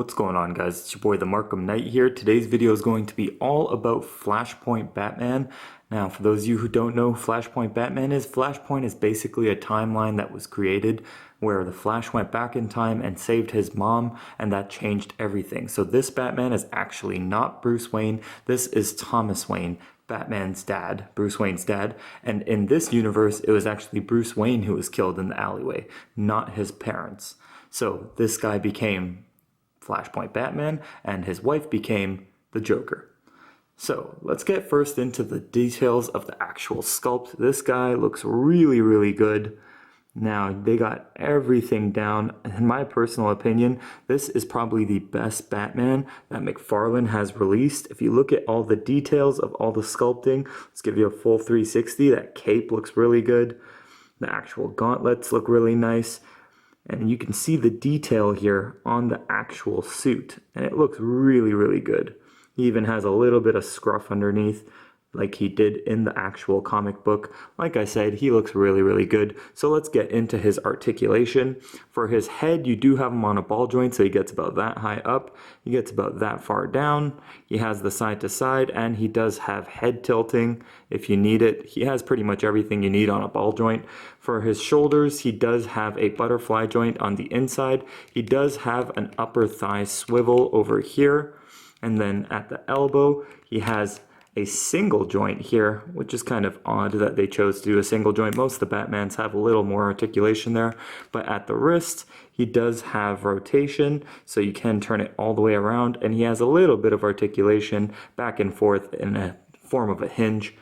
What's going on, guys? It's your boy the Markham Knight here. Today's video is going to be all about Flashpoint Batman. Now, for those of you who don't know who Flashpoint Batman is basically a timeline that was created where the Flash went back in time and saved his mom, and that changed everything. So this Batman is actually not Bruce Wayne. This is Thomas Wayne, Batman's dad, Bruce Wayne's dad. And in this universe, it was actually Bruce Wayne who was killed in the alleyway, not his parents. So this guy became Flashpoint Batman, and his wife became the Joker. So let's get first into the details of the actual sculpt. This guy looks really, really good. Now, they got everything down. In my personal opinion, this is probably the best Batman that McFarlane has released. If you look at all the details of all the sculpting, let's give you a full 360. That cape looks really good. The actual gauntlets look really nice. And you can see the detail here on the actual suit, and it looks really, really good. He even has a little bit of scruff underneath, like he did in the actual comic book. Like I said, he looks really, really good. So let's get into his articulation. For his head, you do have him on a ball joint, so he gets about that high up. He gets about that far down. He has the side to side, and he does have head tilting if you need it. He has pretty much everything you need on a ball joint. For his shoulders, he does have a butterfly joint on the inside. He does have an upper thigh swivel over here. And then at the elbow, he has a single joint here, which is kind of odd that they chose to do a single joint. Most of the Batmans have a little more articulation there, but at the wrist, he does have rotation, so you can turn it all the way around, and he has a little bit of articulation back and forth in a form of a hinge.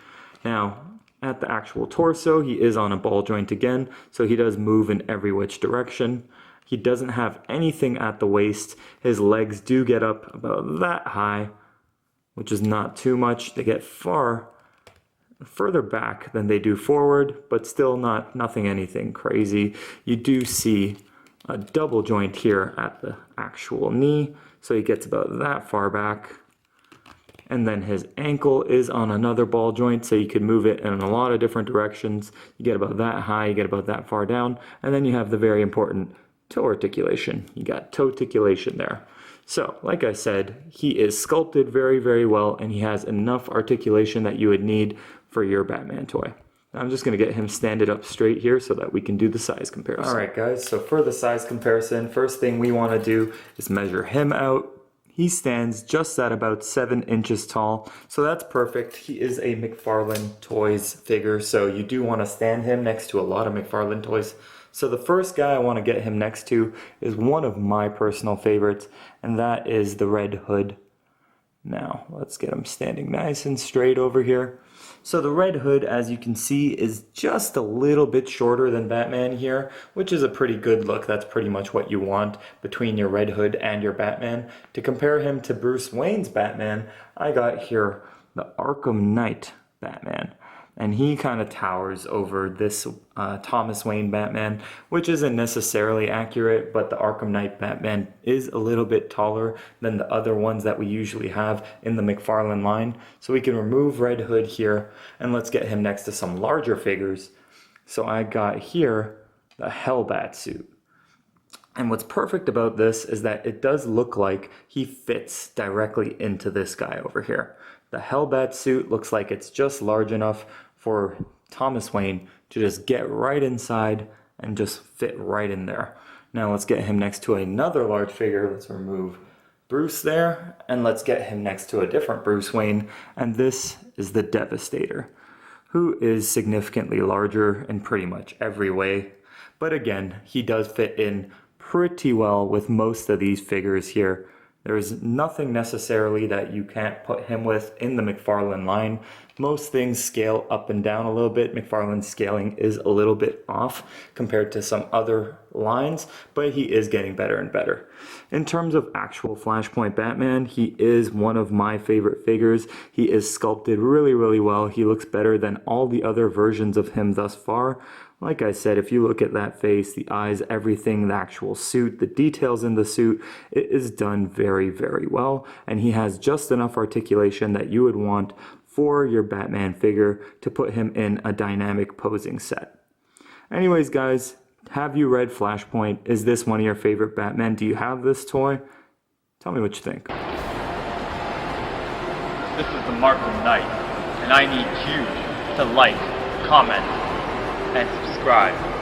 Now, at the actual torso, he is on a ball joint again, so he does move in every which direction. He doesn't have anything at the waist. His legs do get up about that high, which is not too much. They get further back than they do forward, but still nothing anything crazy. You do see a double joint here at the actual knee, so he gets about that far back. And then his ankle is on another ball joint, so you could move it in a lot of different directions. You get about that high, you get about that far down, and then you have the very important toe articulation. You got toe articulation there. So, like I said, he is sculpted very, very well, and he has enough articulation that you would need for your Batman toy. Now, I'm just going to get him standing up straight here so that we can do the size comparison. Alright guys, so for the size comparison, first thing we want to do is measure him out. He stands just at about 7 inches tall, so that's perfect. He is a McFarlane Toys figure, so you do want to stand him next to a lot of McFarlane Toys. So the first guy I want to get him next to is one of my personal favorites, and that is the Red Hood. Now, let's get him standing nice and straight over here. So the Red Hood, as you can see, is just a little bit shorter than Batman here, which is a pretty good look. That's pretty much what you want between your Red Hood and your Batman. To compare him to Bruce Wayne's Batman, I got here the Arkham Knight Batman. And he kind of towers over this Thomas Wayne Batman, which isn't necessarily accurate, but the Arkham Knight Batman is a little bit taller than the other ones that we usually have in the McFarlane line. So we can remove Red Hood here, and let's get him next to some larger figures. So I got here the Hellbat suit. And what's perfect about this is that it does look like he fits directly into this guy over here. The Hellbat suit looks like it's just large enough for Thomas Wayne to just get right inside and just fit right in there. Now let's get him next to another large figure. Let's remove Bruce there, and let's get him next to a different Bruce Wayne, and this is the Devastator, who is significantly larger in pretty much every way. But again, he does fit in pretty well with most of these figures here. There's nothing necessarily that you can't put him with in the McFarlane line. Most things scale up and down a little bit. McFarlane's scaling is a little bit off compared to some other lines, but he is getting better and better. In terms of actual Flashpoint Batman, he is one of my favorite figures. He is sculpted really, really well. He looks better than all the other versions of him thus far. Like I said, if you look at that face, the eyes, everything, the actual suit, the details in the suit, it is done very, very well. And he has just enough articulation that you would want for your Batman figure to put him in a dynamic posing set. Anyways, guys, have you read Flashpoint? Is this one of your favorite Batman? Do you have this toy? Tell me what you think. This is the Markham Knight, and I need you to like, comment, and subscribe.